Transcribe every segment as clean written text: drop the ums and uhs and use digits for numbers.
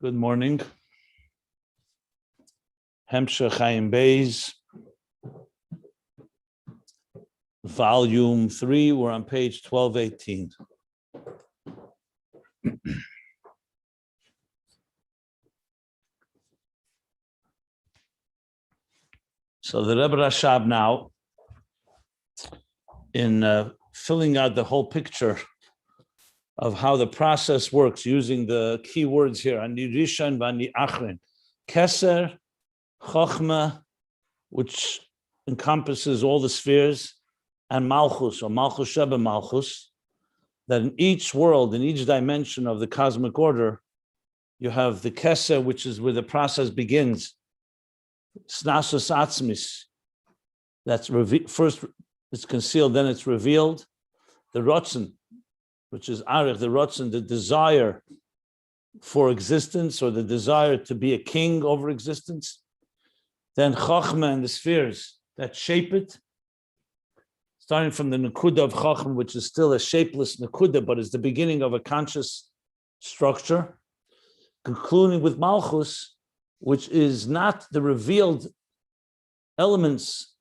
Good morning. Ein Beis, volume 3. We're on page 1218. So the Rebbe Rashab now, in filling out the whole picture of how the process works, using the key words here, ani rishon v'ani achrin, Keser, Chochma, which encompasses all the spheres, and Malchus, or Malchus of Ein Malchus, that in each world, in each dimension of the cosmic order, you have the Keser, which is where the process begins. Snasus atzmis, that's first it's concealed, then it's revealed. The Rotzen, which is Arich, the Rotzen, the desire for existence, or the desire to be a king over existence. Then Chochma and the spheres that shape it, starting from the Nakuda of Chochma, which is still a shapeless Nakuda, but is the beginning of a conscious structure, concluding with Malchus, which is not the revealed elements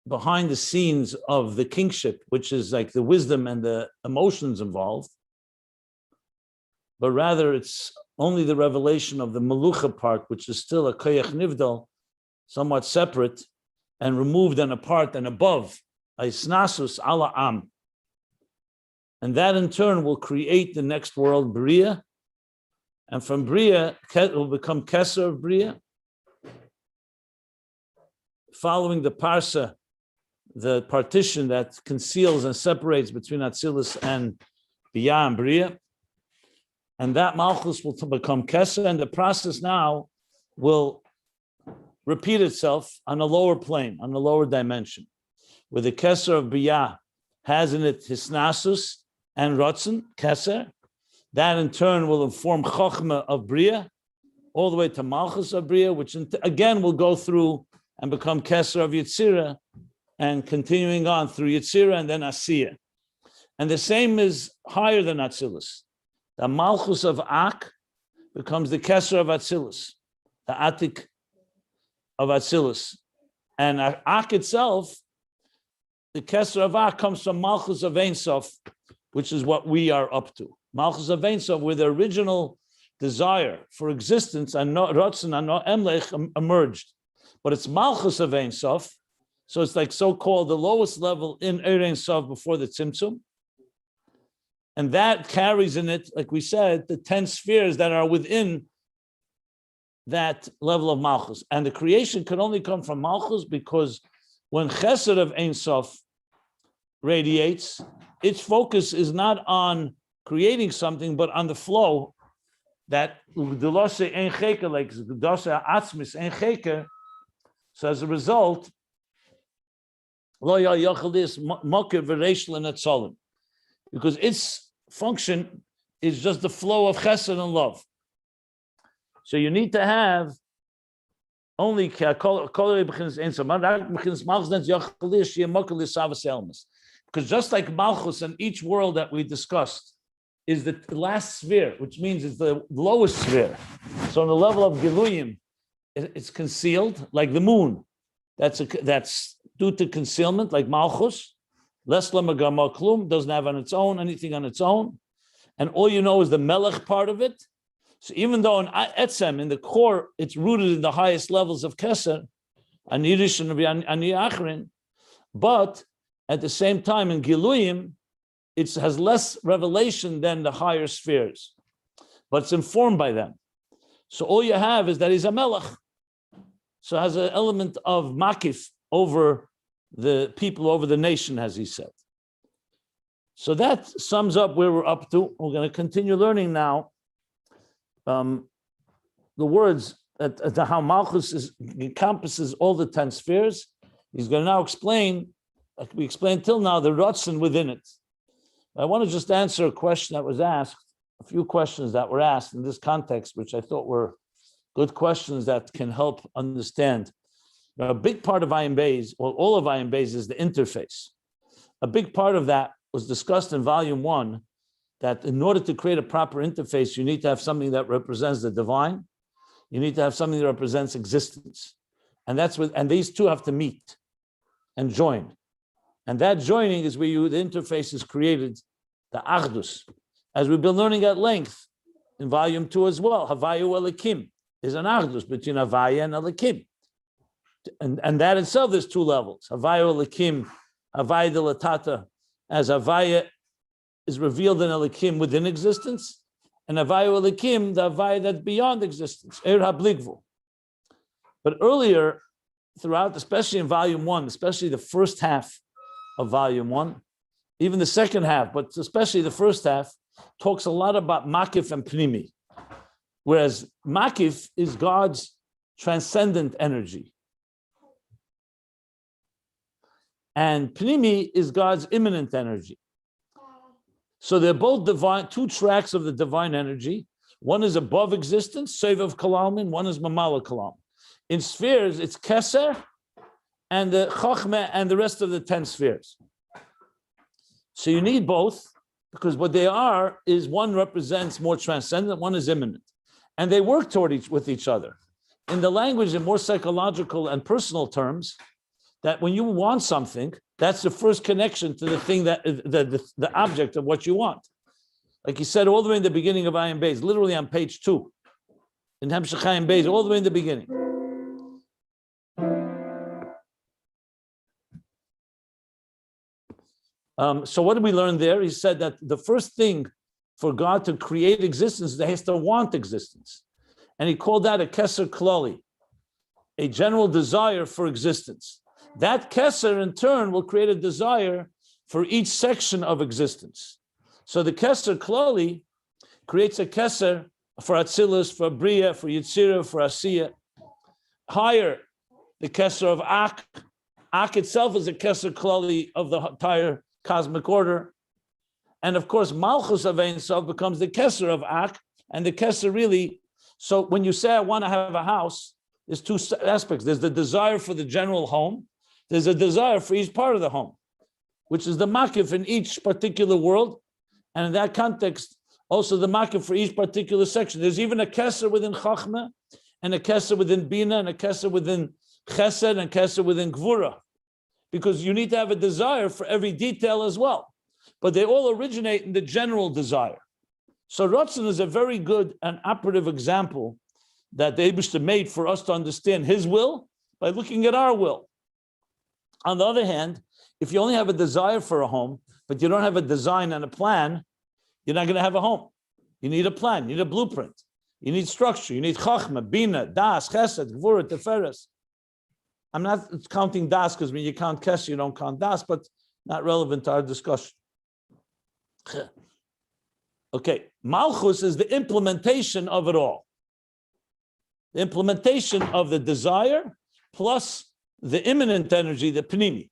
behind the scenes of the kingship, which is like the wisdom and the emotions involved, but rather it's only the revelation of the Melucha part, which is still a Koyach Nivdal, somewhat separate and removed and apart and above, Aisnasus ala Am. And that in turn will create the next world, Bria, and from Bria, it will become Keser of Bria, following the Parsa, the partition that conceals and separates between Atzilus and Biyah and Bria. And that Malchus will become Keser, and the process now will repeat itself on a lower plane, on a lower dimension, where the Keser of Biyah has in it Hisnasus and Rotzen, Keser. That in turn will inform Chochma of Bria, all the way to Malchus of Bria, which again will go through and become Keser of Yetzirah, and continuing on through Yetzirah and then Asiyah. And the same is higher than Atzilus. The Malchus of Ak becomes the Keser of Atzilus, the Atik of Atzilus. And Ak itself, the Keser of Ak, comes from Malchus of Ein Sof, which is what we are up to. Malchus of Ein Sof, where the original desire for existence and Rotzen and Emlech emerged. But it's Malchus of Ein Sof, so it's like so-called the lowest level in Ein Sof before the Tzimtzum. And that carries in it, like we said, the 10 spheres that are within that level of Malchus. And the creation could only come from Malchus because when Chesed of Ein Sof radiates, its focus is not on creating something, but on the flow that Gdolose Ein Cheker, like Gdolose Atzmis Ein Cheker. So as a result, because its function is just the flow of chesed and love. So you need to have only because just like Malchus and each world that we discussed is the last sphere, which means it's the lowest sphere. So on the level of Giluyim, it's concealed like the moon. That's due to concealment, like Malchus. Less lemagama klum, doesn't have on its own anything on its own, and all you know is the melech part of it. So even though in etzem, in the core, it's rooted in the highest levels of keser, ani rishon ani achrin, but at the same time in giluyim, it has less revelation than the higher spheres, but it's informed by them. So all you have is that he's a melech. So it has an element of makif over the people, over the nation, as he said. So that sums up where we're up to. We're going to continue learning now the words that how Malchus encompasses all the 10 spheres. He's going to now explain, like we explained till now, the Rotzen within it. I want to just answer a question that was asked, a few questions that were asked in this context, which I thought were good questions that can help understand. Now, a big part of Ayin Beis, well, all of Ayin Beis is the interface. A big part of that was discussed in volume 1, that in order to create a proper interface, you need to have something that represents the divine You need to have something that represents existence. And these two have to meet and join. And that joining is where the interface is created, the Achdus. As we've been learning at length in volume 2 as well, Havayu Elikim is an Achdus between Havaya and Elikim. And that itself, there's two levels. Havayu Elikim, Havaya Dilatata, as Havaya is revealed in Elikim within existence, and Havayu Elikim, the Havaya that's beyond existence, Er HaBligvu. But earlier, throughout, especially in volume 1, especially the first half of volume 1, even the second half, but especially the first half, talks a lot about Makif and Pnimi. Whereas Makif is God's transcendent energy. And Pnimi is God's immanent energy. So they're both divine, two tracks of the divine energy. One is above existence, Sevav Kalalmin, one is Mamala Kalam. In spheres, it's Keser and the Chochmeh and the rest of the 10 spheres. So you need both, because what they are is one represents more transcendent, one is immanent. And they work with each other. In the language, in more psychological and personal terms, that when you want something, that's the first connection to the thing that the object of what you want. Like he said all the way in the beginning of Ayin Beis, literally on page 2, in Hemshech Ayin Beis, all the way in the beginning. So what did we learn there? He said that the first thing for God to create existence, he has to want existence. And he called that a Keser Klali, a general desire for existence. That Keser in turn will create a desire for each section of existence. So the Keser Klali creates a Keser for Atzilus, for Bria, for Yitzira, for Asiya. Higher, the Keser of Ak. Ak itself is a Keser Klali of the entire cosmic order. And of course, Malchus of Ein Sof becomes the Keser of Ak, and the Keser really, so when you say I want to have a house, there's two aspects. There's the desire for the general home. There's a desire for each part of the home, which is the makif in each particular world. And in that context, also the makif for each particular section. There's even a Keser within Chachma, and a Keser within Bina, and a Keser within Chesed, and a Keser within Gvura. Because you need to have a desire for every detail as well. But they all originate in the general desire. So Ratzon is a very good and operative example that the Eibishter made for us to understand his will by looking at our will. On the other hand, if you only have a desire for a home, but you don't have a design and a plan, you're not going to have a home. You need a plan, you need a blueprint, you need structure, you need Chachma, Bina, Das, Chesed, Gvura, Teferes. I'm not counting Das because when you count Kesher, you don't count Das, but not relevant to our discussion. Okay, Malchus is the implementation of it all. The implementation of the desire plus the immanent energy, the Pnimi.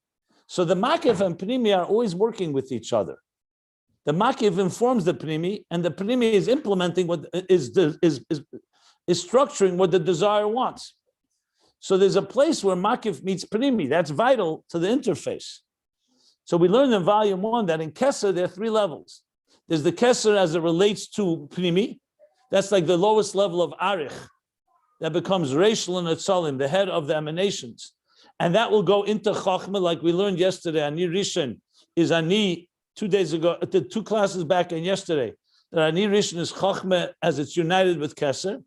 So the Makif and Pnimi are always working with each other. The Makif informs the Pnimi, and the Pnimi is implementing what is structuring what the desire wants. So there's a place where Makif meets Pnimi. That's vital to the interface. So we learned in volume 1 that in Keser there are 3 levels. There's the Keser as it relates to Pnimi. That's like the lowest level of Arich. That becomes Reishel and Etzalim, the head of the emanations. And that will go into Chachma, like we learned yesterday. Ani Rishon is Ani 2 days ago, 2 classes back and yesterday. That Ani Rishon is Chachma as it's united with Keser.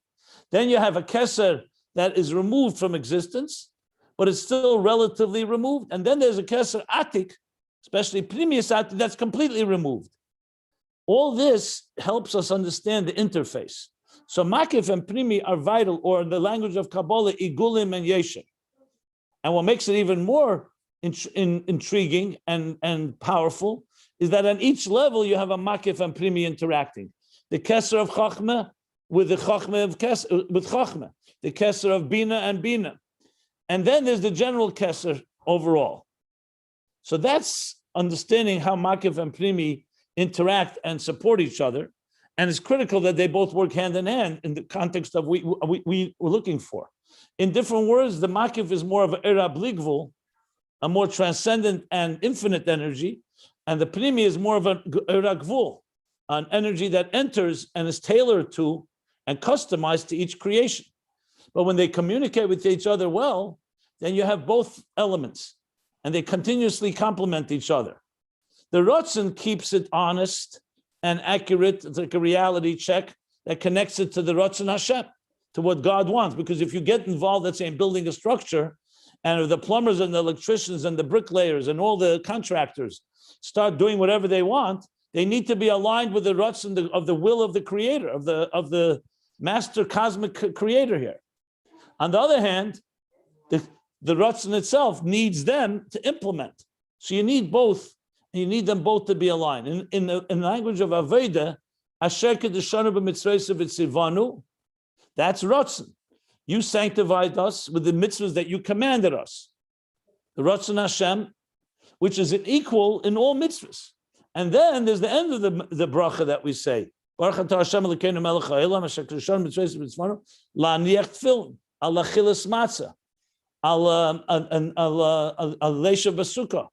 Then you have a Keser that is removed from existence, but it's still relatively removed. And then there's a Keser Atik, especially Pnimius Atik, that's completely removed. All this helps us understand the interface. So Makif and Pnimi are vital, or in the language of Kabbalah, Igulim and Yeshem. And what makes it even more intriguing and powerful is that on each level you have a Makif and Pnimi interacting. The Keser of Chachma with the Chachma of Keser, with Chachma. The Keser of Bina and Bina. And then there's the general Keser overall. So that's understanding how Makif and Pnimi interact and support each other. And it's critical that they both work hand in hand in the context of we were looking for. In different words, the Makif is more of an Era Bligvul, a more transcendent and infinite energy, and the Pnimi is more of an Era Gvul, an energy that enters and is tailored to and customized to each creation. But when they communicate with each other well, then you have both elements, and they continuously complement each other. The Ratzon keeps it honest and accurate. It's like a reality check that connects it to the Ratzon Hashem, to what God wants. Because if you get involved, let's say, in building a structure, and if the plumbers and the electricians and the bricklayers and all the contractors start doing whatever they want, they need to be aligned with the Ratzon of the will of the creator, of the master cosmic creator here. On the other hand, the Ratzon itself needs them to implement. So you need both. You need them both to be aligned. In the language of Aveda, Asher kedeshanu b'mitzvos v'tzivanu, that's Ratzon. You sanctified us with the mitzvahs that you commanded us. The Ratzon Hashem, which is an equal in all mitzvahs. And then there's the end of the bracha that we say. Baruch atah Hashem Elokeinu melech ha'olam asher kedeshanu b'mitzvos v'tzivanu la'aniach tefillin al achilas matzah al leisha b'sukkah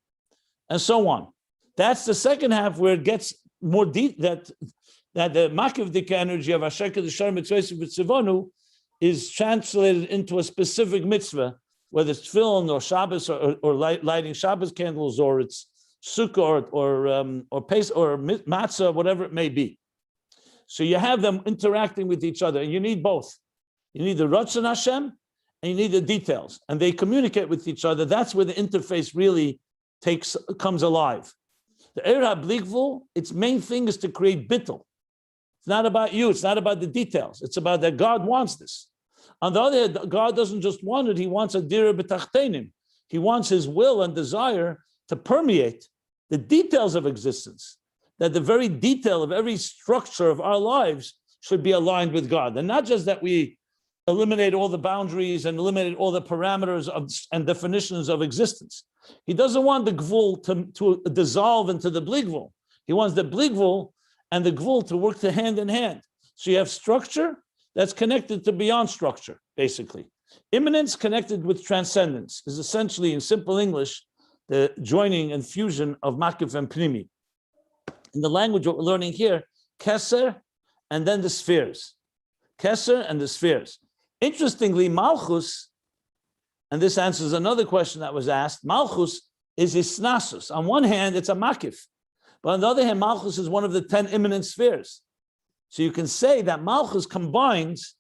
and so on. That's the second half where it gets more deep, that the makivdik energy of Asher Kedeshanu Mitzvos V'Tzivanu is translated into a specific mitzvah, whether it's tefillin or Shabbos or lighting Shabbos candles, or it's sukkah or pace or matzah, whatever it may be. So you have them interacting with each other, and you need both. You need the Ratzon Hashem, and you need the details, and they communicate with each other. That's where the interface really comes alive. The Eira Blikvul, its main thing is to create bittul. It's not about you. It's not about the details. It's about that God wants this. On the other hand, God doesn't just want it. He wants a dira b'tachtenim. He wants his will and desire to permeate the details of existence, that the very detail of every structure of our lives should be aligned with God. And not just that we eliminate all the boundaries and eliminate all the parameters and definitions of existence. He doesn't want the gvul to dissolve into the bligvul. He wants the bligvul and the gvul to work hand in hand. So you have structure that's connected to beyond structure, basically. Immanence connected with transcendence is essentially, in simple English, the joining and fusion of makif and pnimi. In the language what we're learning here, Keser and then the spheres. Keser and the spheres. Interestingly, Malchus, and this answers another question that was asked, Malchus is isnasus. On one hand, it's a makif. But on the other hand, Malchus is one of the 10 immanent spheres. So you can say that Malchus combines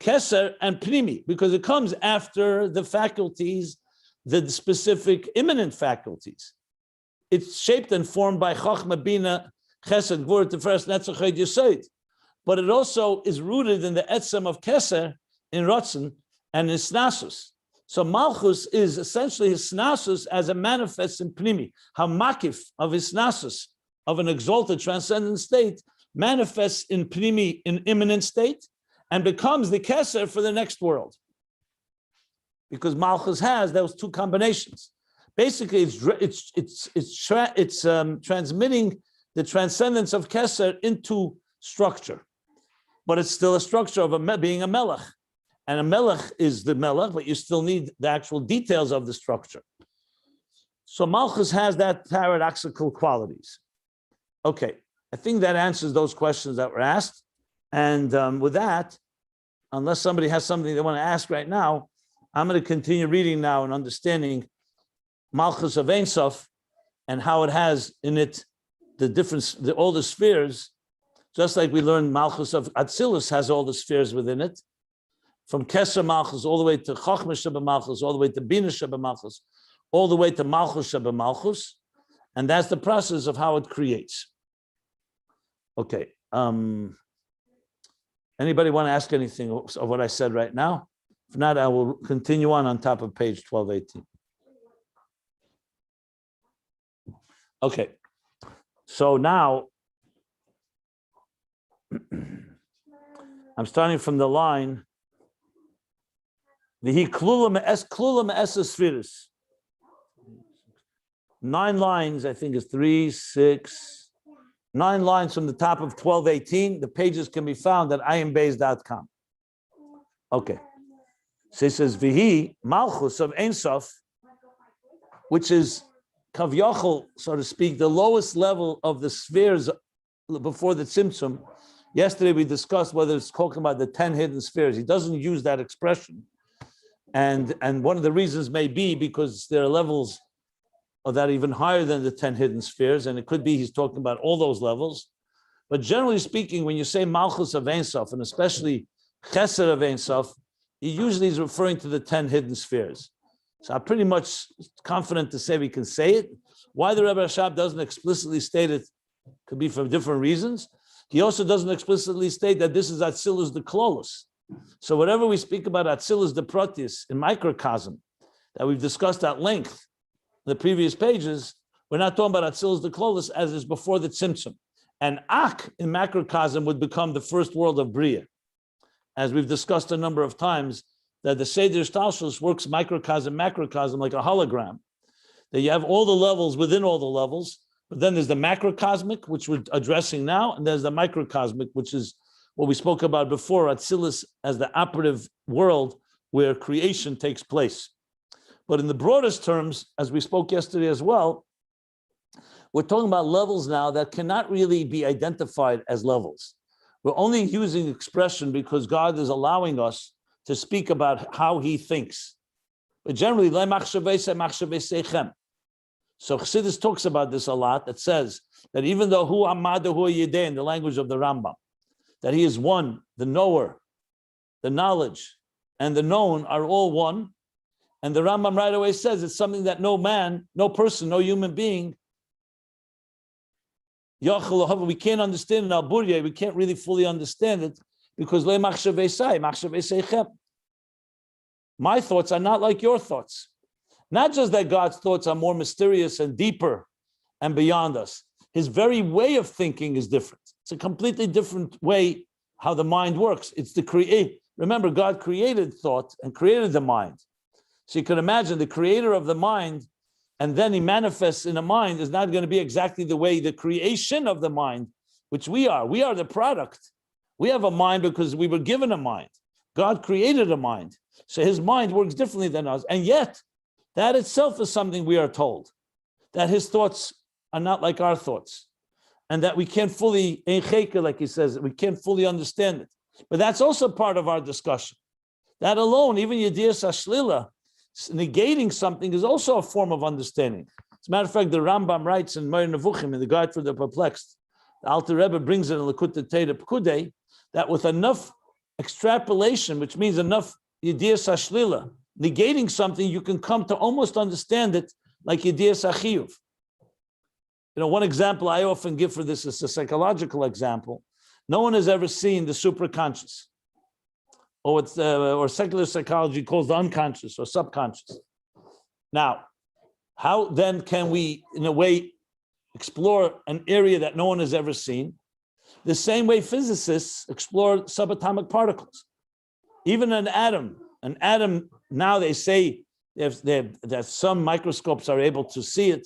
Keser and Pnimi, because it comes after the faculties, the specific immanent faculties. It's shaped and formed by Chochmah, Bina, Chesed, Gvur, Tiferet, Netzach, Chod, Yesod. But it also is rooted in the etzem of Keser, in Ratzon, and Isnasus. So Malchus is essentially Isnasus as it manifests in Pnimi. How Makif of Isnasus, of an exalted transcendent state, manifests in Pnimi, in immanent state, and becomes the Keser for the next world. Because Malchus has those two combinations. Basically, it's transmitting the transcendence of Keser into structure. But it's still a structure of being a melech. And a melech is the melech, but you still need the actual details of the structure. So Malchus has that paradoxical qualities. Okay, I think that answers those questions that were asked. And with that, unless somebody has something they want to ask right now, I'm going to continue reading now and understanding Malchus of Ein Sof and how it has in it the difference, all the spheres, just like we learned Malchus of Atzilus has all the spheres within it, from Keser Malchus all the way to Chochmah Sheba Malchus, all the way to Bina Sheba Malchus, all the way to Malchus Sheba Malchus, and that's the process of how it creates. Okay. Anybody want to ask anything of what I said right now? If not, I will continue on top of page 1218. Okay. So now, I'm starting from the line, the klula me'esa spheres. 9 lines, I think is 3, 6, 9 lines from the top of 1218. The pages can be found at ayinbeis.com. Okay. So it says, Vihi, Malchus of Ein Sof, which is Kavyachol, so to speak, the lowest level of the spheres before the Tzimtzum, Yesterday we discussed whether it's talking about the 10 hidden spheres. He doesn't use that expression. And one of the reasons may be because there are levels of that even higher than the 10 hidden spheres, and it could be he's talking about all those levels. But generally speaking, when you say Malchus of Ein Sof, and especially Keser of Ein Sof, he usually is referring to the 10 hidden spheres. So I'm pretty much confident to say we can say it. Why the Rebbe Rashab doesn't explicitly state it could be for different reasons. He also doesn't explicitly state that this is Atzilus the Klolos. So whatever we speak about Atzilus the Protis in microcosm, that we've discussed at length in the previous pages, we're not talking about Atzilus the Klolos as is before the Tzimtzum. And Ak in macrocosm would become the first world of Bria. As we've discussed a number of times, that the Seder Shtalshus works microcosm, macrocosm like a hologram. That you have all the levels within all the levels, but then there's the macrocosmic, which we're addressing now, and there's the microcosmic, which is what we spoke about before, Atzilus as the operative world where creation takes place. But in the broadest terms, as we spoke yesterday as well, we're talking about levels now that cannot really be identified as levels. We're only using expression because God is allowing us to speak about how he thinks. But generally, so Chassidus talks about this a lot. It says that even though hu amada hu yidei in the language of the Rambam, that he is one, the knower, the knowledge, and the known are all one. And the Rambam right away says it's something that no man, no person, no human being, we can't understand in Al-Burya, we can't really fully understand it because my thoughts are not like your thoughts. Not just that God's thoughts are more mysterious and deeper and beyond us. His very way of thinking is different. It's a completely different way how the mind works. It's the create. Remember, God created thought and created the mind. So you can imagine the creator of the mind, and then he manifests in a mind is not going to be exactly the way the creation of the mind, which we are. We are the product. We have a mind because we were given a mind. God created a mind. So his mind works differently than us. And yet, that itself is something we are told, that his thoughts are not like our thoughts, and that we can't fully, like he says, we can't fully understand it. But that's also part of our discussion. That alone, even Yediyas Ashlila, negating something is also a form of understanding. As a matter of fact, the Rambam writes in Meir Nevuchim, in the Guide for the Perplexed, the Alter Rebbe brings it in Lekutei Teira Pekudei, that with enough extrapolation, which means enough Yediyas Ashlila, negating something, you can come to almost understand it like Yediyas Achiyuv. You know, one example I often give for this is a psychological example. No one has ever seen the superconscious, or secular psychology calls the unconscious or subconscious. Now, how then can we, in a way, explore an area that no one has ever seen? The same way physicists explore subatomic particles. Even an atom now they say that some microscopes are able to see it,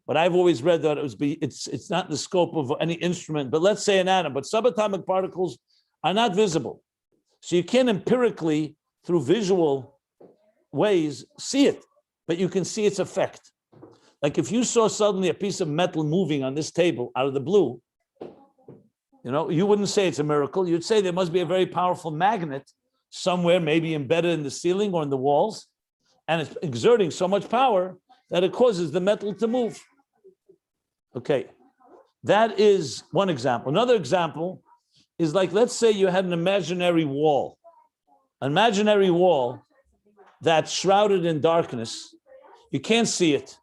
but I've always read that it's not the scope of any instrument, but let's say an atom, but subatomic particles are not visible. So you can't empirically, through visual ways, see it, but you can see its effect. Like if you saw suddenly a piece of metal moving on this table out of the blue, you know, you wouldn't say it's a miracle. You'd say there must be a very powerful magnet somewhere, maybe embedded in the ceiling or in the walls, and it's exerting so much power that it causes the metal to move. Okay, that is one example. Another example is like, let's say you had an imaginary wall that's shrouded in darkness. You can't see it,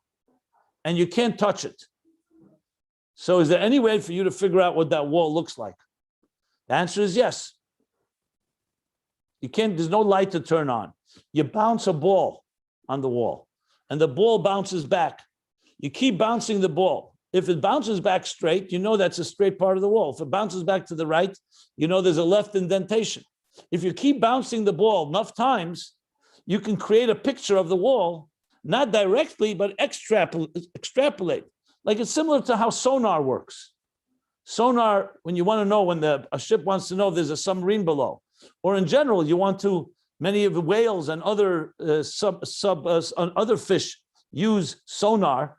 and you can't touch it. So is there any way for you to figure out what that wall looks like? The answer is yes. You can't, there's no light to turn on. You bounce a ball on the wall, and the ball bounces back. You keep bouncing the ball. If it bounces back straight, you know that's a straight part of the wall. If it bounces back to the right, you know there's a left indentation. If you keep bouncing the ball enough times, you can create a picture of the wall, not directly, but extrapolate. Like it's similar to how sonar works. Sonar, when you want to know, when a ship wants to know if there's a submarine below, or in general, you want to, many of the whales and other other fish use sonar,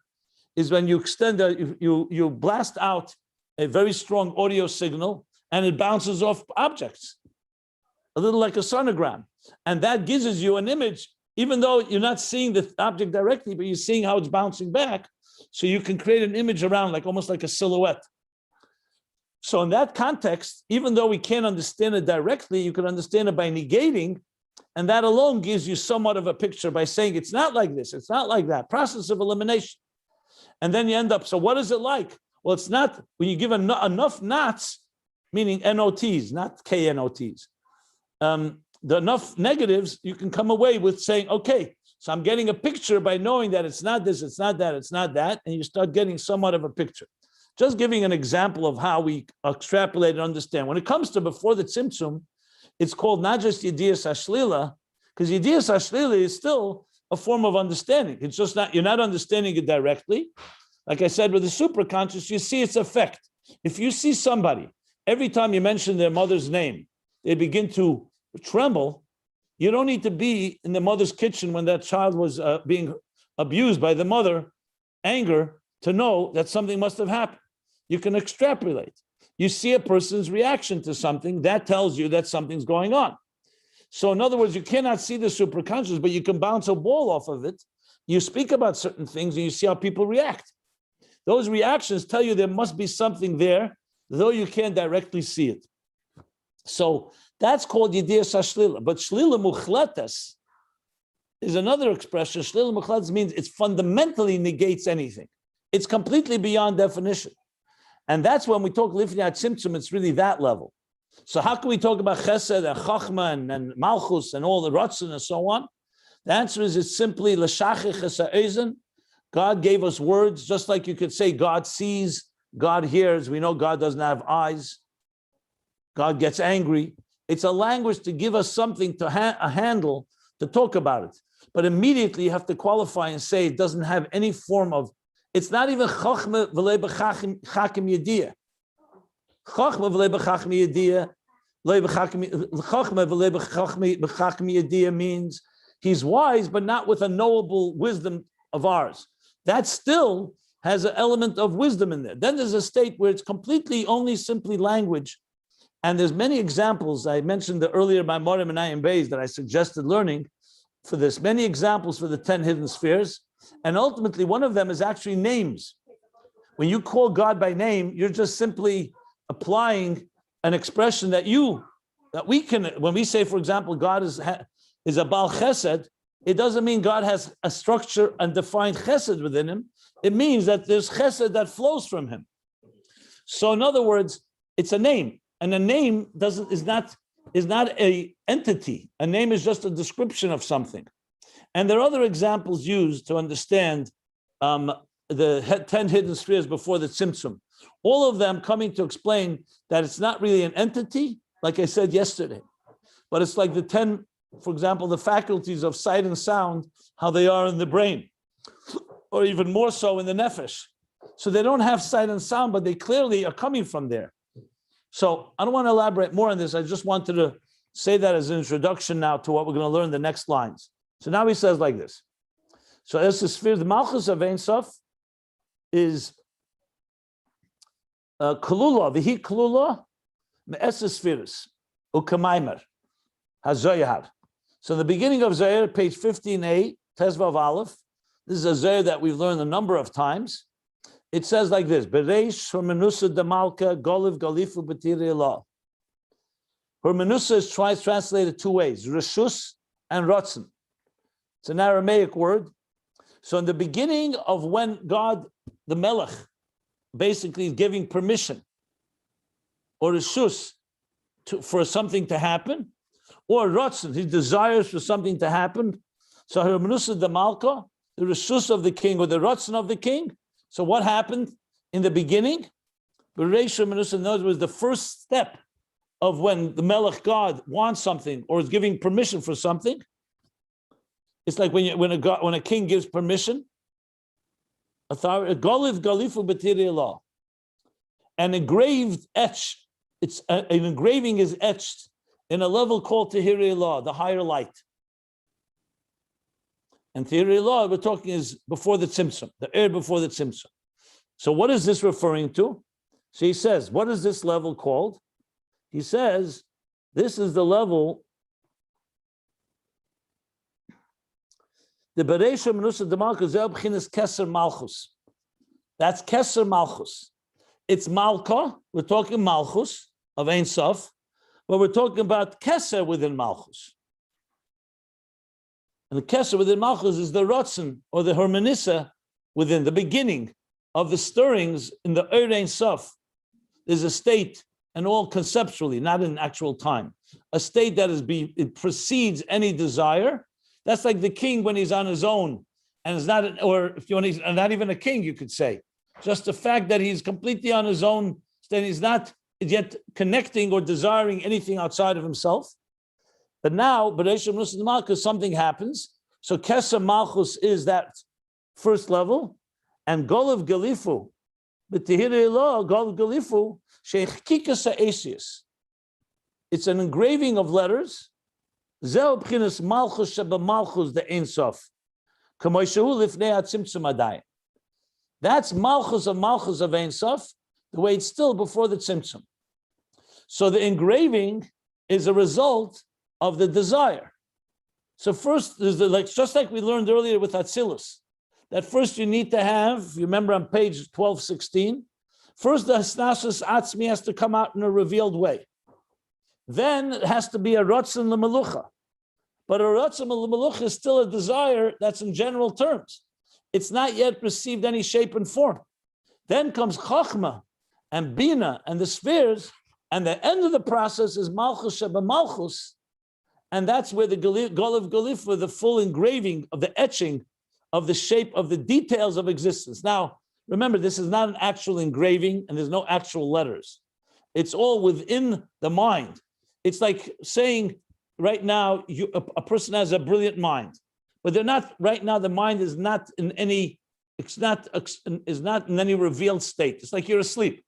is when you extend, you blast out a very strong audio signal, and it bounces off objects, a little like a sonogram. And that gives you an image, even though you're not seeing the object directly, but you're seeing how it's bouncing back. So you can create an image around, like almost like a silhouette. So in that context, even though we can't understand it directly, you can understand it by negating, and that alone gives you somewhat of a picture by saying it's not like this, it's not like that. Process of elimination. And then you end up, so what is it like? Well, it's not, when you give enough knots, meaning NOTs, not KNOTs, the enough negatives, you can come away with saying, okay, so I'm getting a picture by knowing that it's not this, it's not that, it's not that, and you start getting somewhat of a picture. Just giving an example of how we extrapolate and understand. When it comes to before the Tzimtzum, it's called not just Yediyas Hashlila, because Yediyas Hashlila is still a form of understanding. It's just not, you're not understanding it directly. Like I said, with the superconscious, you see its effect. If you see somebody, every time you mention their mother's name, they begin to tremble, you don't need to be in the mother's kitchen when that child was being abused by the mother, anger, to know that something must have happened. You can extrapolate. You see a person's reaction to something, that tells you that something's going on. So in other words, you cannot see the superconscious, but you can bounce a ball off of it. You speak about certain things and you see how people react. Those reactions tell you there must be something there, though you can't directly see it. So that's called Yediyas HaShlila. But Shlila Muchletes is another expression. Shlila Muchletes means it fundamentally negates anything. It's completely beyond definition. And that's when we talk Lifnei Tzimtzum, it's really that level. So how can we talk about Chesed and Chachma and Malchus and all the Ratzon and so on? The answer is it's simply L'shachich ha'ezen. God gave us words, just like you could say God sees, God hears. We know God doesn't have eyes. God gets angry. It's a language to give us something to a handle to talk about it. But immediately you have to qualify and say it doesn't have any form of, it's not even Chachma v'lei b'chachim yediyah. Chachma v'lei b'chachim yediyah, Chachma v'lei b'chachim yediyah means he's wise, but not with a knowable wisdom of ours. That still has an element of wisdom in there. Then there's a state where it's completely only simply language. And there's many examples. I mentioned the earlier by Morim and Ayin Beis that I suggested learning for this. Many examples for the 10 hidden spheres. And ultimately, one of them is actually names. When you call God by name, you're just simply applying an expression that we can, when we say, for example, God is a Baal Chesed, it doesn't mean God has a structure and defined Chesed within him. It means that there's Chesed that flows from him. So in other words, it's a name. And a name is not a entity. A name is just a description of something. And there are other examples used to understand the 10 hidden spheres before the Tzimtzum. All of them coming to explain that it's not really an entity, like I said yesterday, but it's like the 10, for example, the faculties of sight and sound, how they are in the brain, or even more so in the nefesh. So they don't have sight and sound, but they clearly are coming from there. So I don't want to elaborate more on this. I just wanted to say that as an introduction now to what we're going to learn in the next lines. So now he says like this. So as the sphere, the Malchus of Ein Sof is Kalula, Vihi Kalula, Me'esa Spheres, Ukamaimer, HaZoyar. So in the beginning of Zohar, page 15a, Tezvav Aleph, this is a Zohar that we've learned a number of times. It says like this, Bereish Hermenusa Demalka Goliv Galifu B'tiri Allah. Hermenusa is translated two ways, Reshus and Ratzon. It's an Aramaic word. So in the beginning of when God, the Melech, basically is giving permission or Reshus for something to happen, or Ratzon, he desires for something to happen. So Hermenusa Demalka, the Reshus of the king or the Ratzon of the king. So what happened in the beginning? Bereish Hermenusa, in other words, the first step of when the Melech God wants something or is giving permission for something. It's like when a king gives permission. Authority, Goliv Galifu B'tiri Allah. An engraved etch. An engraving is etched in a level called Tehiri Allah, the higher light. And Tehiri Allah, we're talking is before the Tzimtzum, the air before the Tzimtzum. So what is this referring to? So he says, what is this level called? He says, this is the level. The Bereisha Menusa de Malchus, is Keser Malchus. That's Keser Malchus. It's Malka. We're talking Malchus of Ein Sof, but we're talking about Keser within Malchus. And the Keser within Malchus is the Rotzen, or the Hermanissa, within the beginning of the stirrings in the Ein Sof. There's a state, and all conceptually, not in actual time, a state that it precedes any desire. That's like the king when he's on his own, and is not, or if you want, he's not even a king, you could say. Just the fact that he's completely on his own, then he's not yet connecting or desiring anything outside of himself. But now, Bereisha Menusa de Malchus, something happens. So Keser Malchus is that first level, and Golav Galifu, B'tihirei Lo, Golav Galifu, Sheichkika Sa'esius. It's an engraving of letters. Zeh b'chinas Malchus sheba Malchus the Ein Sof. K'may shehu lifnei hatzimtzum adayim. That's Malchus of Ein Sof, the way it's still before the tzimtzum. So the engraving is a result of the desire. So first, there's just like we learned earlier with Atzilus, that first you need to have, you remember on page 1216, first the Hasnasus Atzmi has to come out in a revealed way. Then it has to be a Rotzen L'Melucha. But a Rotzen L'Melucha is still a desire that's in general terms. It's not yet received any shape and form. Then comes Chachma and Bina and the spheres, and the end of the process is Malchus Sheba Malchus, and that's where the Golav Galifu, the full engraving of the etching of the shape of the details of existence. Now, remember, this is not an actual engraving, and there's no actual letters. It's all within the mind. It's like saying, right now, a person has a brilliant mind, but they're not, right now, the mind is not in any, is not in any revealed state. It's like you're asleep.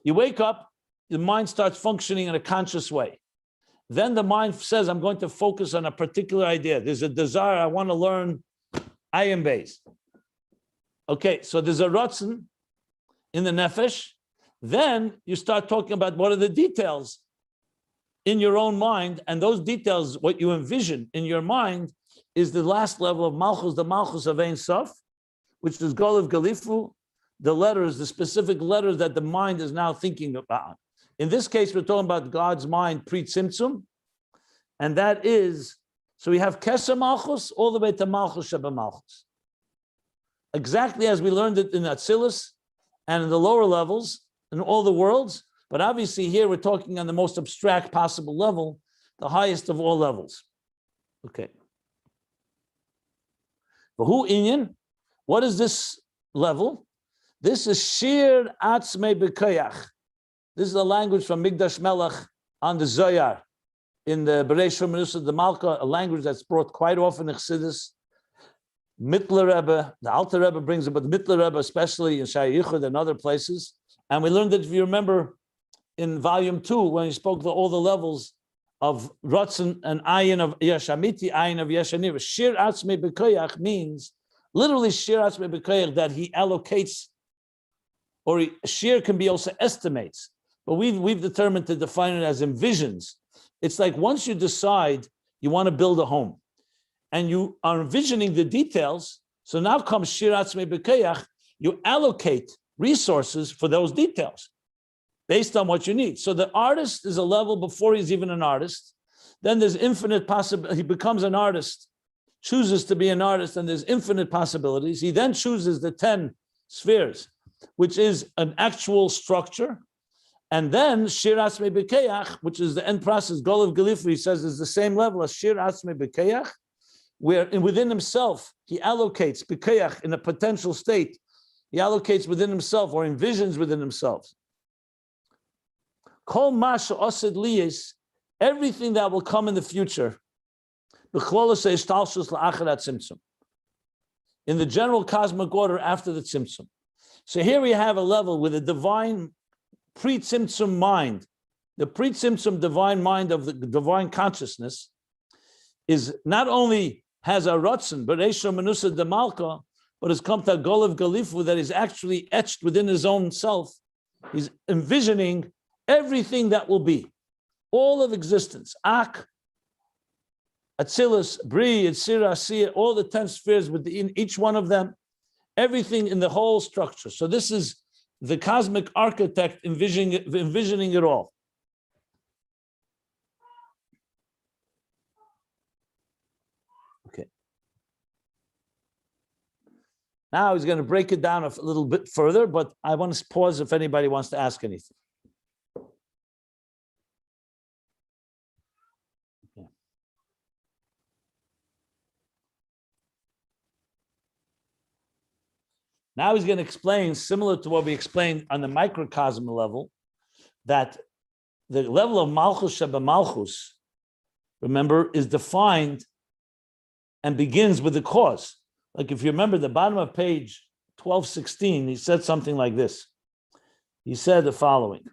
You wake up, the mind starts functioning in a conscious way. Then the mind says, I'm going to focus on a particular idea. There's a desire, I want to learn Ayin Beis. Okay, so there's a Rotzen in the Nefesh. Then you start talking about what are the details in your own mind, and those details, what you envision in your mind, is the last level of Malchus, the Malchus of Ein Sof, which is Golav Galifu, the letters, the specific letters that the mind is now thinking about. In this case, we're talking about God's mind pre-Tzimtzum, and that is, so we have Keser Malchus all the way to Malchus Sheba Malchus. Exactly as we learned it in Atzilus and in the lower levels, in all the worlds, but obviously here we're talking on the most abstract possible level, the highest of all levels. Okay. But who Inyan? What is this level? This is Shiur Atzmei B'Koyach. This is a language from Migdash Melech on the Zoyar in the Bereisha Menusa de Malka, a language that's brought quite often in Chassidus. Mittler Rebbe, the Alter Rebbe brings it, but the Mittler Rebbe, especially in Shiur and other places. And we learned that, if you remember, in volume 2, when he spoke to all the levels of Rotzen and Ayin of Yeshamiti, Ayin of Yeshanir. Shiur Atzmei B'Koyach means, literally Shiur Atzmei B'Koyach, that he allocates, or Shiur can be also estimates, but we've determined to define it as envisions. It's like once you decide you want to build a home, and you are envisioning the details, so now comes Shiur Atzmei B'Koyach, you allocate resources for those details based on what you need. So the artist is a level before he's even an artist. Then there's infinite possibilities. He becomes an artist, chooses to be an artist, and there's infinite possibilities. He then chooses the 10 spheres, which is an actual structure. And then Shiur Atzmei B'Koyach, which is the end process, Golav Galifu, he says, is the same level as Shiur Atzmei B'Koyach, where within himself, he allocates B'Koyach in a potential state. He allocates within himself or envisions within himself. Kol masha osid liyis, everything that will come in the future, in the general cosmic order after the tzimtzum. So here we have a level with a divine pre-tzimtzum mind. The pre-tzimtzum divine mind of the divine consciousness is not only has a rotzen, but Bereisha Menusa de Malka, but has come to a Golav Galifu that is actually etched within his own self. He's envisioning everything that will be. all of existence, Ak, Atzilus, Bri, Yitzira, Asiya, all the 10 spheres within each one of them, everything in the whole structure. So this is the cosmic architect envisioning it all. Okay. Now he's going to break it down a little bit further, but I want to pause if anybody wants to ask anything. Okay. Now he's going to explain, similar to what we explained on the microcosm level, that the level of Malchus of Malchus, remember, is defined and begins with the cause. Like if you remember the bottom of page 1216, he said something like this. He said the following,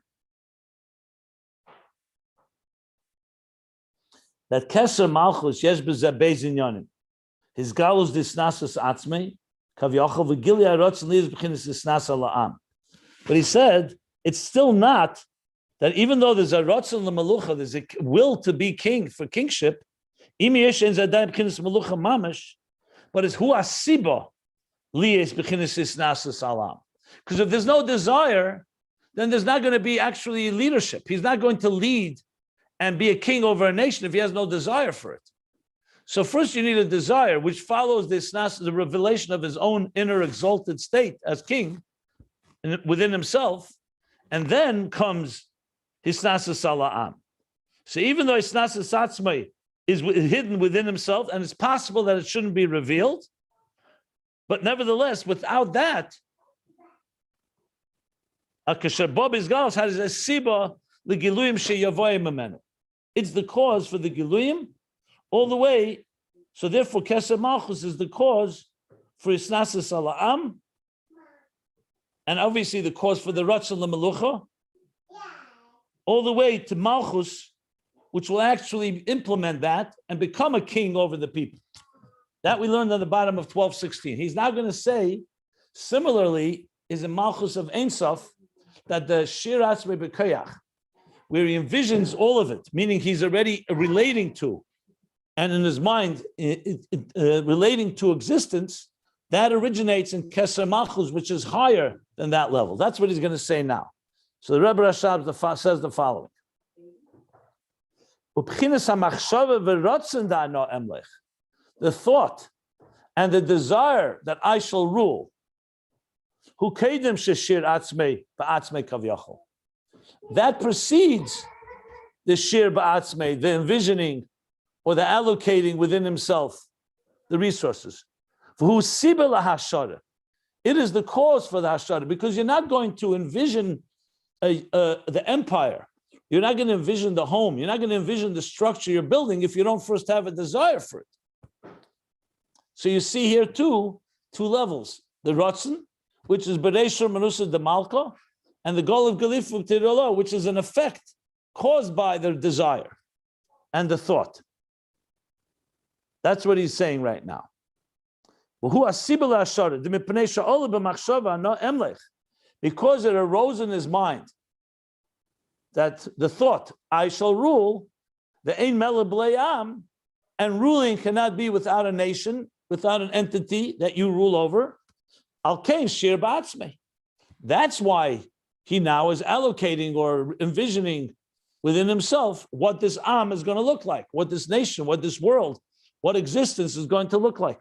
that Keser Malchus, yesh b'zeh beis inyanim, his galus disnasus atzmei, but he said it's still not that even though there's a rotzen l'malucha, there's a will to be king for kingship, but it's hu asiba liyes b'chinas isnasus alam. Because if there's no desire, then there's not going to be actually leadership. He's not going to lead and be a king over a nation if he has no desire for it. So first you need a desire, which follows the revelation of his own inner exalted state as king within himself, and then comes hisnasas sala'am. So even though hisnasas atzmai is hidden within himself, and it's possible that it shouldn't be revealed, but nevertheless, without that, it's the cause for the giluyim all the way. So therefore, Keser Malchus is the cause for Isnasas Ala'am, and obviously the cause for the Ratzon L'Melucha, all the way to Malchus, which will actually implement that and become a king over the people. That we learned at the bottom of 1216. He's now going to say, similarly, is in Malchus of Ein Sof, that the Shiur Atzmei B'Koyach, where he envisions all of it, meaning he's already relating to, and in his mind, relating to existence, that originates in Keser Malchus, which is higher than that level. That's what he's going to say now. So the Rebbe Rashab says the following. The thought and the desire that I shall rule, that precedes the Shir Ba'atzmei, the envisioning, or the allocating within himself the resources. It is the cause for the hashara, because you're not going to envision the empire. You're not going to envision the home. You're not going to envision the structure you're building if you don't first have a desire for it. So you see here two levels: the Ratzon, which is Bereishur Manusa de Malka, and the goal of Galifu Tirolo, which is an effect caused by their desire and the thought. That's what he's saying right now. Because it arose in his mind that the thought, I shall rule, the Ein Melech B'Le'am, and ruling cannot be without a nation, without an entity that you rule over. Al-Kain Shir Ba'atzmei. That's why he now is allocating or envisioning within himself what this Am is going to look like, what this nation, what this world, what existence is going to look like.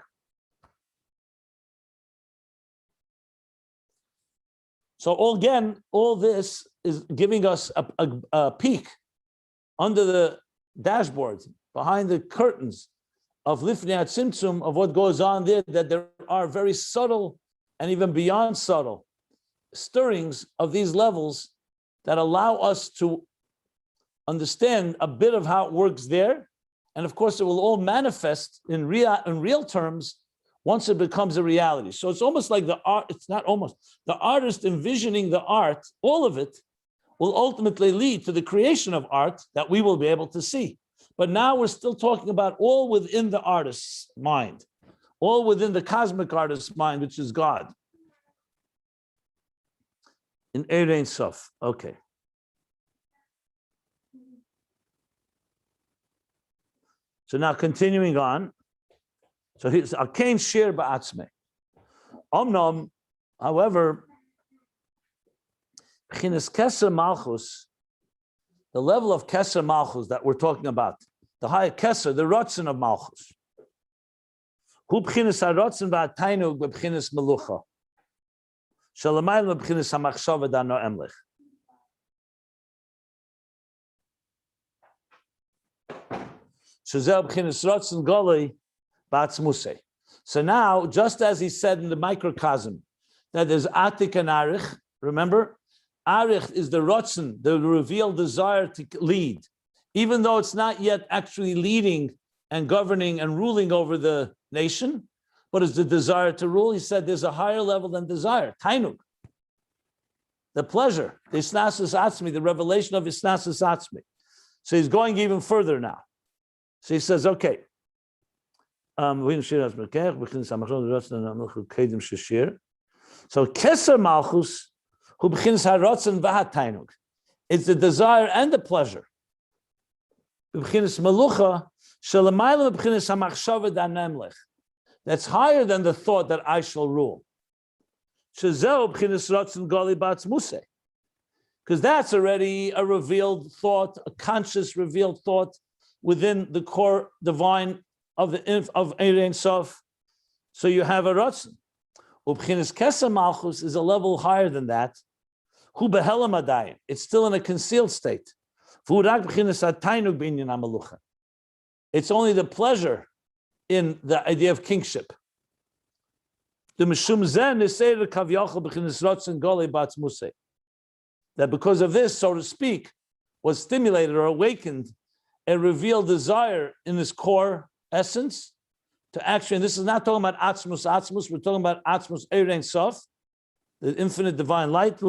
So all this is giving us a peek under the dashboard, behind the curtains of Lifnei Tzimtzum, of what goes on there, that there are very subtle and even beyond subtle stirrings of these levels that allow us to understand a bit of how it works there. And of course, it will all manifest in real terms once it becomes a reality. So it's almost like the art, it's not almost, the artist envisioning the art, all of it will ultimately lead to the creation of art that we will be able to see. But now we're still talking about all within the artist's mind, all within the cosmic artist's mind, which is God. In Ein Sof, okay. So now continuing on. So here's Akain Shir Ba'atzme. Omnom, however, Keser Malchus, the level of Keser Malchus that we're talking about, the high Keser, the Rotzen of Malchus. Hu b'chinas harotzen v'atainug b'chinas melucha. Shalamayim b'chinas hamachshava dano emlich. Shazel b'chinas rotzen golei b'atzmusei. So now, just as he said in the microcosm, that there's atik and arich, remember? Arich is the rotzen, the revealed desire to lead, even though it's not yet actually leading and governing and ruling over the nation, but it's the desire to rule. He said there's a higher level than desire, tainug, the pleasure, the isnasus atzmi, the revelation of isnasus atzmi. So he's going even further now. So he says, okay. So Keser Malchus, who begins harotzen v'hatainug, it's the desire and the pleasure. Begins melucha shelamayla begins hamachshava danemlech. That's higher than the thought that I shall rule. Shezeu begins rotzen gali batzmusei, because that's already a revealed thought, a conscious revealed thought within the core divine of Ein Sof. So you have a rotzen. Ubchinas Keser Malchus is a level higher than that. Hu behelam adayin. It's still in a concealed state. It's only the pleasure in the idea of kingship. That because of this, so to speak, was stimulated or awakened a revealed desire in his core essence to actually, and this is not talking about atzmus, we're talking about atzmus Ein Sof, the infinite divine light,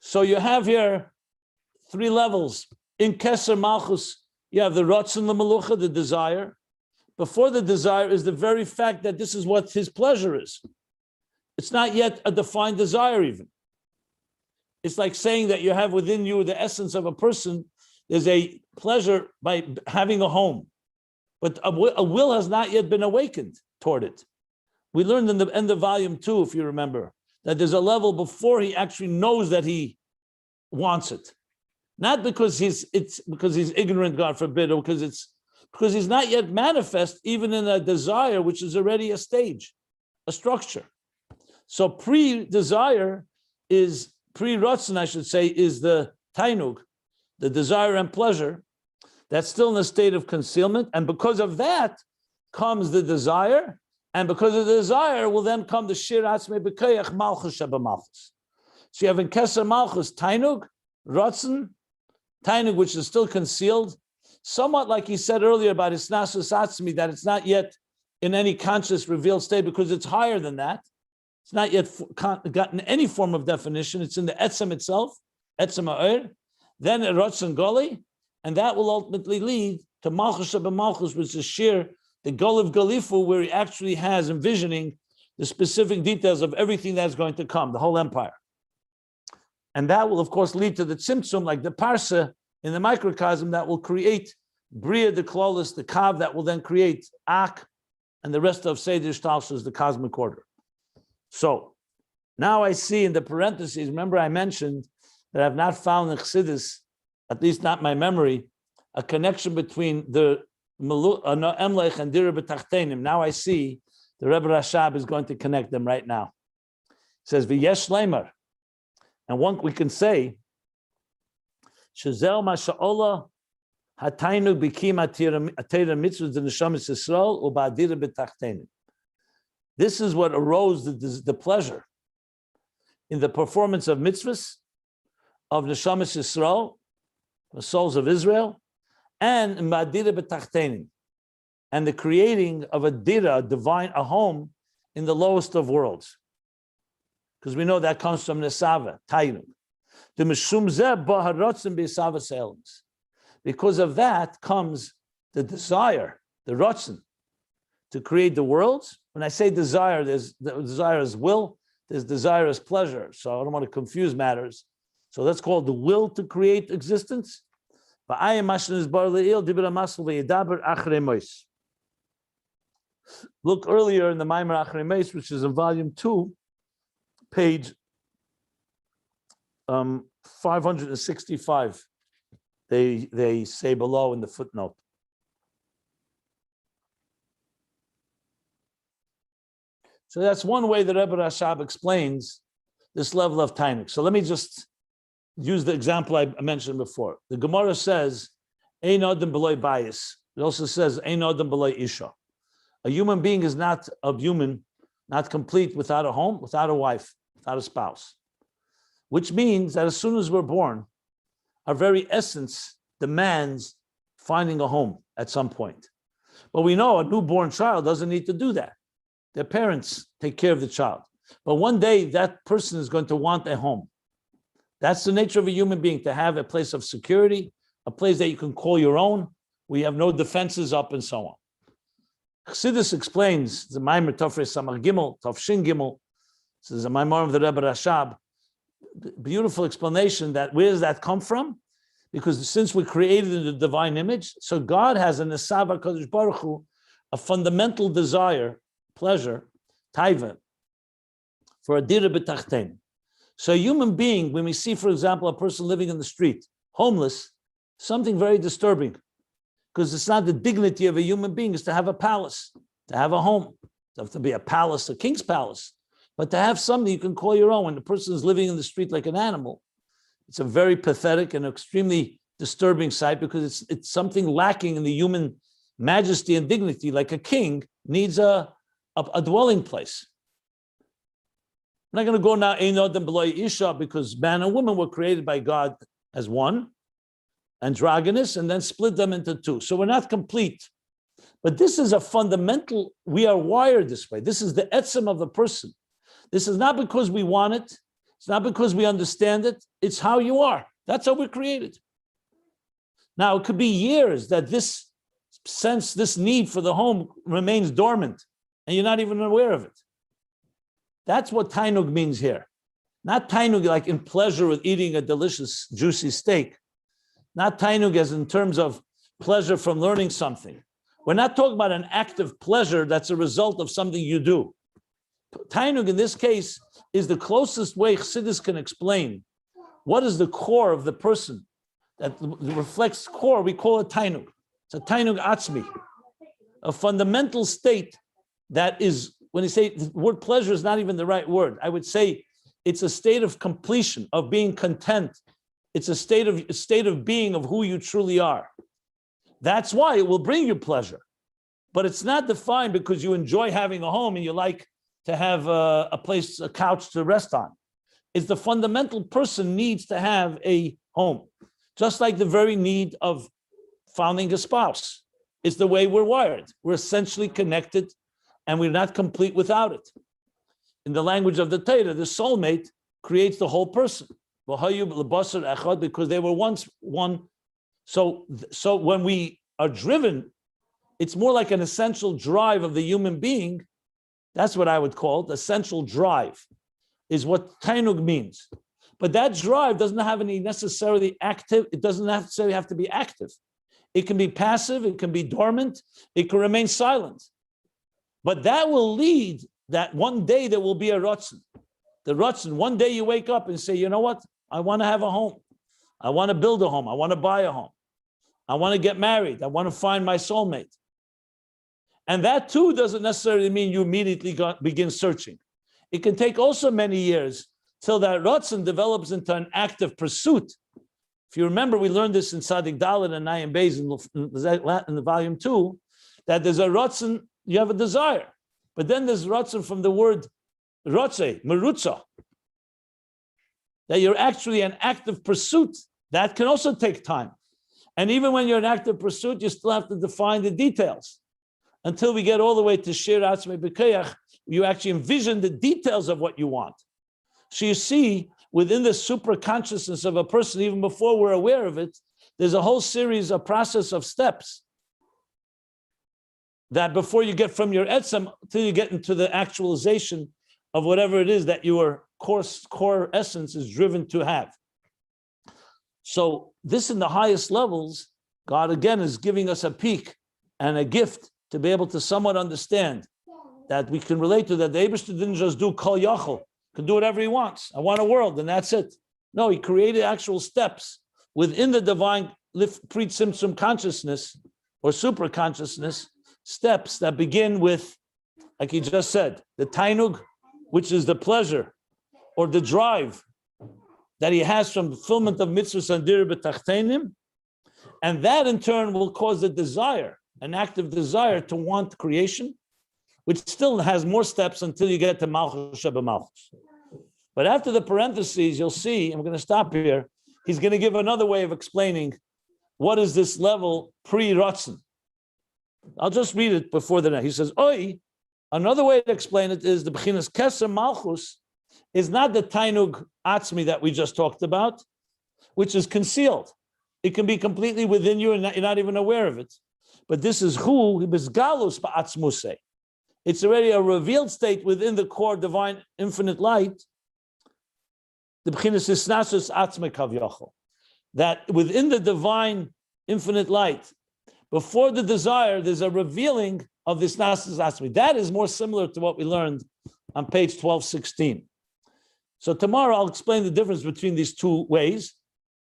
so you have here three levels. In Keser Malchus, you have the rotzen l'melucha, the desire. Before the desire is the very fact that this is what his pleasure is. It's not yet a defined desire even. It's like saying that you have within you the essence of a person. There's a pleasure by having a home, but a will has not yet been awakened toward it. We learned in the end of volume 2, if you remember, that there's a level before he actually knows that he wants it. Not because he's ignorant, God forbid, or because he's not yet manifest even in a desire, which is already a stage, a structure. So pre-desire is, pre-rotzen, I should say, is the tainug, the desire and pleasure, that's still in a state of concealment. And because of that comes the desire. And because of the desire will then come the shir atzmei b'koyach Malchus sheba Malchus. So you have in Keser Malchus, tainug, rotzen, tainug, which is still concealed, somewhat like he said earlier about isnasus atzmi, that it's not yet in any conscious revealed state because it's higher than that. It's not yet gotten any form of definition. It's in the etzem itself, etzem ha'or, then a rotzen goli, and that will ultimately lead to Malchus sheba Malchus, which is shir, the goal of Galifu, where he actually has envisioning the specific details of everything that's going to come, the whole empire. And that will, of course, lead to the tzimtzum, like the parsa in the microcosm, that will create bria, the klolis, the kav, that will then create ak, and the rest of seder shtalshus, the cosmic order. So now I see in the parentheses, remember I mentioned that I've not found in Chassidus, at least not my memory, a connection between the Emlech and Dira B'Tachtenim. Now I see the Rebbe Rashab is going to connect them right now. It says, V'yesh Leimer. And one we can say, Shazel Masha'olah Hatainu Bikim Atira Mitzvah the Neshamas Yisrael Uba'adira B'Tachtenim. This is what arose the pleasure in the performance of mitzvahs of Neshamas Yisrael, the souls of Israel, and Madira B'Tachtenim, and the creating of a dira, a home in the lowest of worlds. Because we know that comes from Nesava, Tainu. The Mishum Zeh B'Harotzim B'Yisava Seilings. Because of that comes the desire, the Rotzen, to create the worlds. When I say desire, there's the desire as will, there's desire as pleasure. So I don't want to confuse matters. So that's called the will to create existence. Look earlier in the Maimer Achrei Meis, which is in volume 2, page 565. They say below in the footnote. So that's one way the Rebbe Rashab explains this level of tainuk. So let me just use the example I mentioned before. The Gemara says, Ein Adam b'loi Beis. It also says, Ein Adam b'loi Isha. A human being is not a human, not complete without a home, without a wife, without a spouse. Which means that as soon as we're born, our very essence demands finding a home at some point. But we know a newborn child doesn't need to do that. Their parents take care of the child. But one day that person is going to want a home. That's the nature of a human being, to have a place of security, a place that you can call your own. We have no defenses up and so on. Chassidus explains the Maimer Tofrei Samach Gimel, Tofshin Gimel. This is a Maimer of the Rebbe Rashab. Beautiful explanation that where does that come from? Because since we're created in the divine image, so God has an Esav HaKadosh Baruch Hu, a fundamental desire, pleasure, taiva, for a dira b'tachtein. So a human being, when we see, for example, a person living in the street, homeless, something very disturbing, because it's not the dignity of a human being is to have a palace, to have a home, to have to be a palace, a king's palace, but to have something you can call your own. When the person is living in the street like an animal, it's a very pathetic and extremely disturbing sight, because it's something lacking in the human majesty and dignity. Like a king needs a dwelling place. I'm not going to go now Ein Adam b'loi Isha, because man and woman were created by God as one, androgynous, and then split them into two. So we're not complete. But this is a fundamental, we are wired this way. This is the etzem of the person. This is not because we want it. It's not because we understand it. It's how you are. That's how we're created. Now, it could be years that this sense, this need for the home remains dormant, and you're not even aware of it. That's what tainug means here. Not tainug like in pleasure with eating a delicious, juicy steak. Not tainug as in terms of pleasure from learning something. We're not talking about an active pleasure that's a result of something you do. Tainug in this case is the closest way Chassidus can explain what is the core of the person that reflects core. We call it tainug. It's a tainug atzmi, a fundamental state that is, when you say the word pleasure is not even the right word, I would say it's a state of completion, of being content. It's a state of being of who you truly are. That's why it will bring you pleasure. But it's not defined because you enjoy having a home and you like to have a place, a couch to rest on. It's the fundamental person needs to have a home. Just like the very need of finding a spouse. It's the way we're wired. We're essentially connected and we're not complete without it. In the language of the Torah, the soulmate creates the whole person. Because they were once one. So when we are driven, it's more like an essential drive of the human being. That's what I would call it. Essential drive is what tainug means. But that drive doesn't have any necessarily active. It doesn't necessarily have to be active. It can be passive. It can be dormant. It can remain silent. But that will lead that one day there will be a rotzen. The rotzen, one day you wake up and say, you know what? I want to have a home. I want to build a home. I want to buy a home. I want to get married. I want to find my soulmate. And that too doesn't necessarily mean you immediately begin searching. It can take also many years till that rotzen develops into an active pursuit. If you remember, we learned this in Sadik Dalet and Ayin Beis in the volume 2, that there's a rotzen, you have a desire. But then there's rotzen from the word rotze, merutza, that you're actually an active pursuit. That can also take time. And even when you're in active pursuit, you still have to define the details. Until we get all the way to Shir Atzmei B'Keyach, you actually envision the details of what you want. So you see, within the super consciousness of a person, even before we're aware of it, there's a whole series, a process of steps that before you get from your etzem till you get into the actualization of whatever it is that your core essence is driven to have. So this in the highest levels, God again is giving us a peek and a gift to be able to somewhat understand that we can relate to that. The Eibishter didn't just do kol yachol, can do whatever he wants. I want a world, and that's it. No, he created actual steps within the divine pre-tzimtzum consciousness or super consciousness, steps that begin with, like he just said, the tainug, which is the pleasure or the drive that he has from fulfillment of mitzvahs and dir b'tachtenim, and that in turn will cause a desire, an active desire to want creation, which still has more steps until you get to Malchus of Malchus. But after the parentheses, you'll see, and we're going to stop here, he's going to give another way of explaining what is this level pre-Ratzon. I'll just read it before the next. He says, Oi, another way to explain it is the Bechinas Keser Malchus is not the Tainug Atzmi that we just talked about, which is concealed. It can be completely within you and you're not even aware of it. But this is Hu, Bisgalus Ba'atzmuse. It's already a revealed state within the core divine infinite light, the Bechinas Isnasus Atzme Kav Yachol, that within the divine infinite light, before the desire, there's a revealing of this Nasus Atzmi. That is more similar to what we learned on page 1216. So tomorrow I'll explain the difference between these two ways.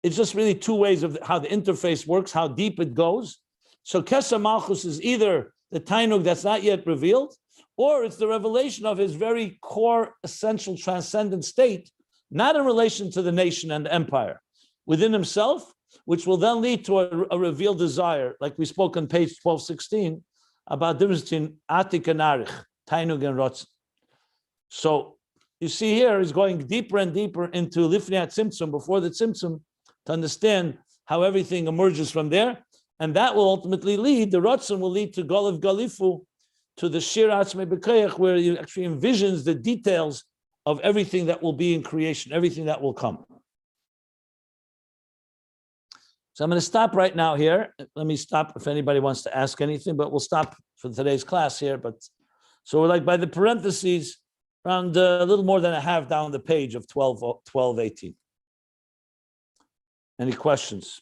It's just really two ways of how the interface works, how deep it goes. So Keser Malchus is either the Tainug that's not yet revealed, or it's the revelation of his very core, essential, transcendent state, not in relation to the nation and the empire, within himself, which will then lead to a revealed desire, like we spoke on page 1216, about the difference between Atik and Arich, Tainug and Rotz. So you see here, he's going deeper and deeper into Lifnei Tzimtzum, before the Tzimtzum, to understand how everything emerges from there. And that will ultimately lead, the Ratzon will lead to Golav Galifu, to the Shir Atzmei B'Koyach, where he actually envisions the details of everything that will be in creation, everything that will come. So I'm going to stop right now here. Let me stop if anybody wants to ask anything, but we'll stop for today's class here. But so we're like by the parentheses, around a little more than a half down the page of 12:18. Any questions?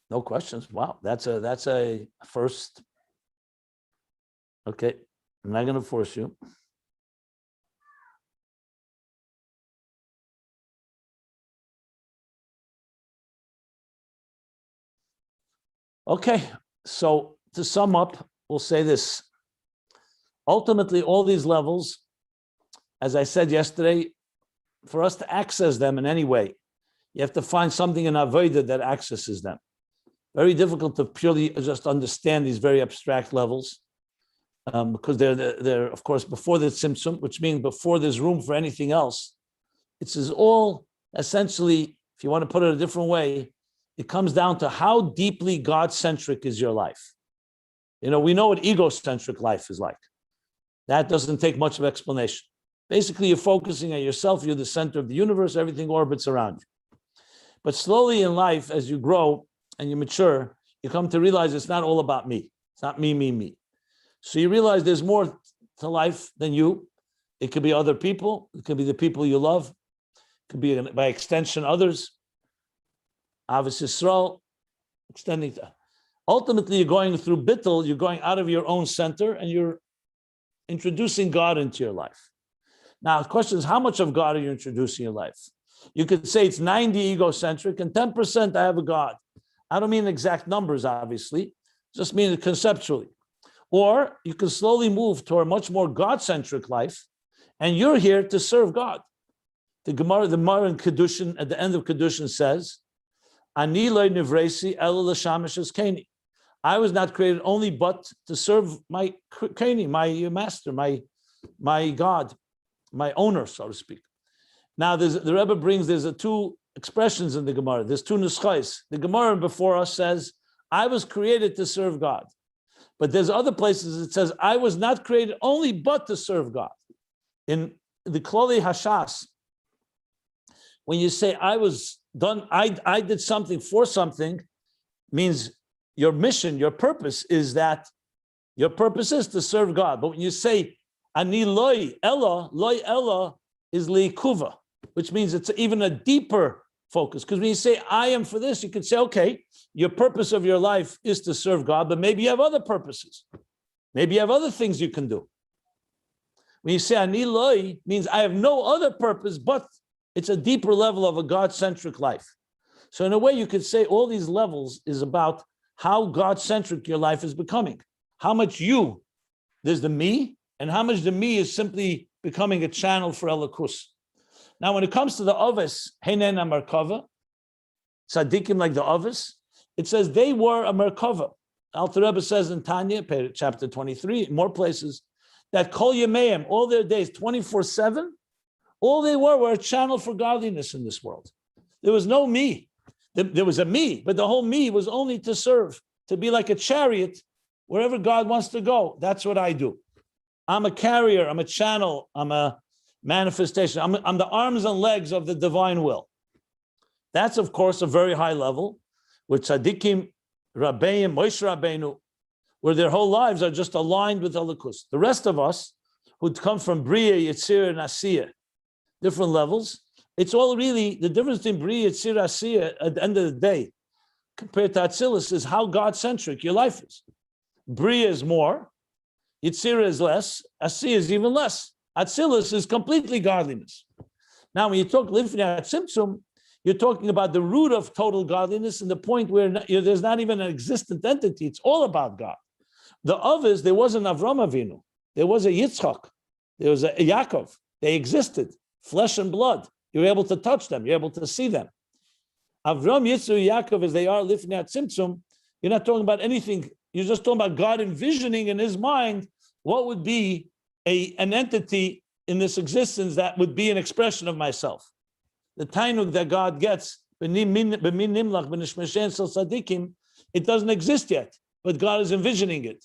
No questions. Wow, that's a first. Okay, I'm not going to force you. Okay, so to sum up, we'll say this. Ultimately, all these levels, as I said yesterday, for us to access them in any way, you have to find something in Avodah that accesses them. Very difficult to purely just understand these very abstract levels, because they're of course before the Tzimtzum, which means before there's room for anything else. It's all essentially, if you want to put it a different way, it comes down to how deeply God-centric is your life. You know, we know what egocentric life is like. That doesn't take much of explanation. Basically, you're focusing on yourself. You're the center of the universe. Everything orbits around you. But slowly in life, as you grow and you mature, you come to realize it's not all about me. It's not me, me, me. So you realize there's more to life than you. It could be other people. It could be the people you love. It could be, by extension, others. Ahavas Yisrael, extending to. Ultimately, you're going through bittul, you're going out of your own center, and you're introducing God into your life. Now, the question is, how much of God are you introducing in your life? You could say it's 90 egocentric and 10% I have a God. I don't mean exact numbers, obviously, just mean it conceptually. Or you can slowly move toward a much more God-centric life, and you're here to serve God. The Gemara in Kedushin, at the end of Kedushin says, Ani lo nivresi ela l'shamish keni. I was not created only but to serve my keni, my master, my God, my owner, so to speak. Now, the Rebbe brings, there's two expressions in the Gemara. There's two nuschais. The Gemara before us says, I was created to serve God. But there's other places it says, I was not created only but to serve God. In the Kloli Hashas, when you say I was done, I did something for something, means your mission, your purpose is that your purpose is to serve God. But when you say Ani loy ella is liikuva, which means it's even a deeper focus. Because when you say I am for this, you could say, okay, your purpose of your life is to serve God, but maybe you have other purposes. Maybe you have other things you can do. When you say ani loy, means I have no other purpose, but it's a deeper level of a God-centric life. So in a way, you could say all these levels is about how God-centric your life is becoming. How much you, there's the me, and how much the me is simply becoming a channel for Elokus. Now, when it comes to the Ovis, Heinen Merkava, Tzaddikim like the Ovis, it says they were a Merkava. Alter Rebbe says in Tanya, chapter 23, in more places, that Kol Yemeim, all their days, 24/7, all they were a channel for godliness in this world. There was no me. There was a me, but the whole me was only to serve, to be like a chariot, wherever God wants to go. That's what I do. I'm a carrier, I'm a channel, I'm a manifestation. I'm the arms and legs of the divine will. That's, of course, a very high level, with Tzaddikim, Rabbeim, Moshe Rabbeinu, where their whole lives are just aligned with Elokus. The rest of us, who come from Bria, Yetzirah, and Asiyah, different levels, it's all really, the difference between Bria, Yetzirah, Asiyah, at the end of the day, compared to Atzilus, is how God-centric your life is. Bria is more, Yetzirah is less, Asiyah is even less. Atzilus is completely godliness. Now, when you talk Lifnei Tzimtzum, you're talking about the root of total godliness and the point where there's not even an existent entity. It's all about God. The others, there was an Avram Avinu, there was a Yitzchak, there was a Yaakov. They existed, flesh and blood. You're able to touch them. You're able to see them. Avram, Yitzchak, Yaakov, as they are Lifnei Tzimtzum, you're not talking about anything. You're just talking about God envisioning in his mind what would be an entity in this existence that would be an expression of myself. The tainug that God gets, it doesn't exist yet, but God is envisioning it.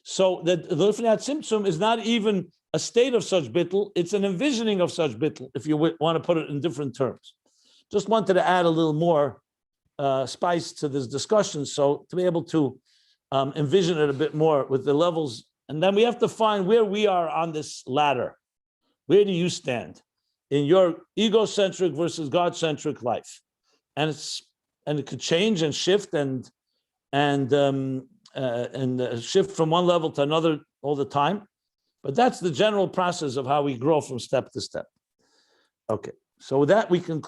So that the Lifnei Tzimtzum is not even a state of such bittul, it's an envisioning of such bittul, if you want to put it in different terms. Just wanted to add a little more spice to this discussion, so to be able to envision it a bit more with the levels. And then we have to find where we are on this ladder. Where do you stand in your egocentric versus God-centric life? And it could change and shift and shift from one level to another all the time. But that's the general process of how we grow from step to step. Okay, so with that we conclude.